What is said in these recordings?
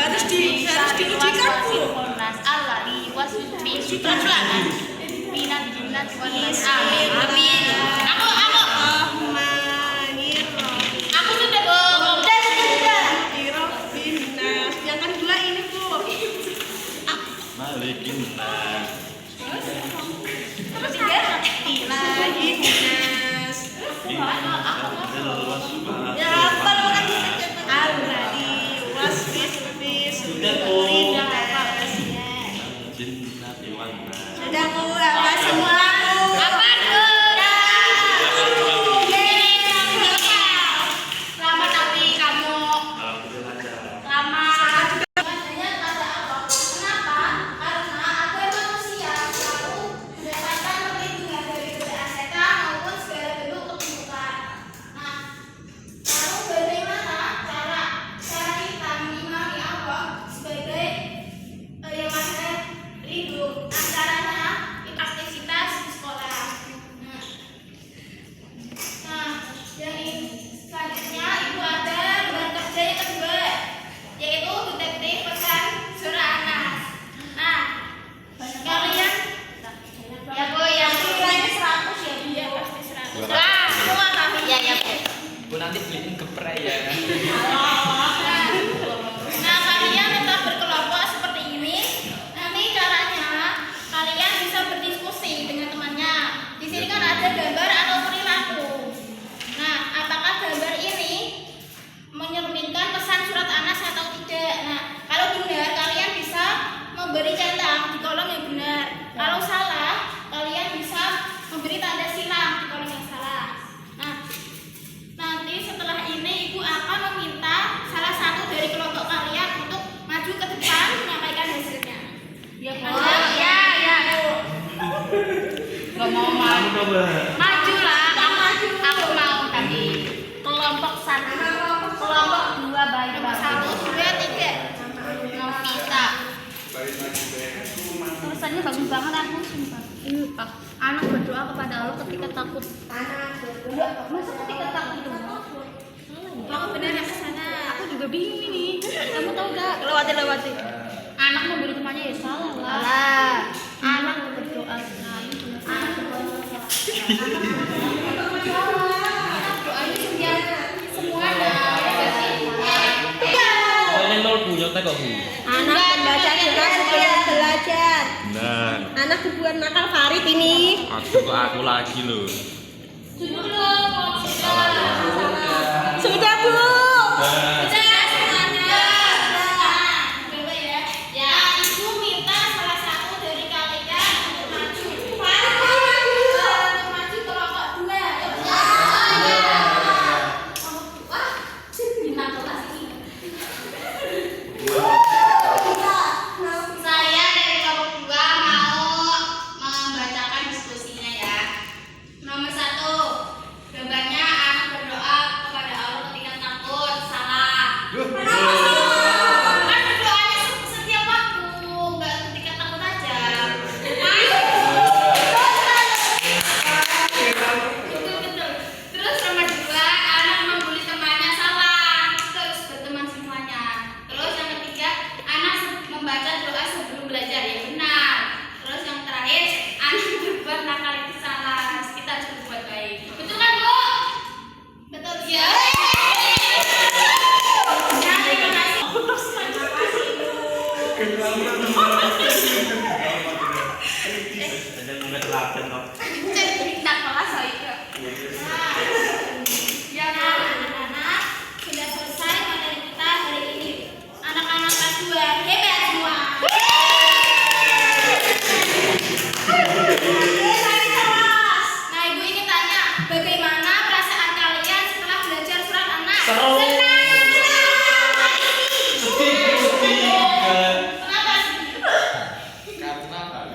harus diujikan Bu. Amin. Aku sudah yang kedua ini Bu. Malikin nas. Terus ya? Ya, kalau kan alladzi wasfis sudah aku apa semua apa lama tapi kamu lama adanya pada Allah. Kenapa? Karena aku emang manusia, aku mendapatkan perlindungan dari godaan setan maupun segala bentuk keburukan. Nah, lalu bagaimana cara kita mengimani Allah sebagai yang mana rindu? Caranya aktivitas di sekolah. Nah, yang selanjutnya ibu ada beban kerja yang kedua, yaitu detektif pesan surah Anas. Nah, kalian ya Bu, yang nilainya 100 ya Bu, ya pasti 100. Wah, semua kami ya Bu. Bu nanti beliin geprek ya. Nah, kalian tetap berkelompok seperti ini. Nanti caranya kalian bisa berdiskusi dengan temannya. Di sini kan ada gambar atau perilaku. Nah, apakah gambar ini mencerminkan pesan surat Anas atau tidak? Nah, kalau benar kalian bisa memberi centang di kolom yang benar. Kalau salah, kalian bisa memberi tanda silang di kolom yang salah. Nah, nanti setelah ini ibu akan meminta salah satu dari kelompok kalian untuk maju ke depan menyampaikan hasilnya. Ya, Bu. Ya. Gak mau maju. Maju lah. Aku mau tadi. Kelompok 1, kelompok 2 baik. 1, 2, 3. Novita. Tulisannya bagus banget aku sumpah. Ini Pak. Anak berdoa kepada Allah ketika takut. Masa ketika takut itu? Aku benar yang kesana. Aku juga bingung ini. Kamu tahu gak? Lewati. Anak memberi temannya ya salah lah. Anak berdoa sekali. Anak berdoa. Doanya semuanya. Ini nol punya tak kok Bu. Anak membaca Quran supaya belajar. Nah, Anak berbuat nakal Farid ini. aku lagi loh. Sudah Bu. Ibu minta salah satu dari kalian untuk maju kelompok 2. Saya dari kelompok 2 mau membacakan diskusinya ya. Nomor 1, gambarnya anak berdoa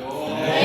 Iya.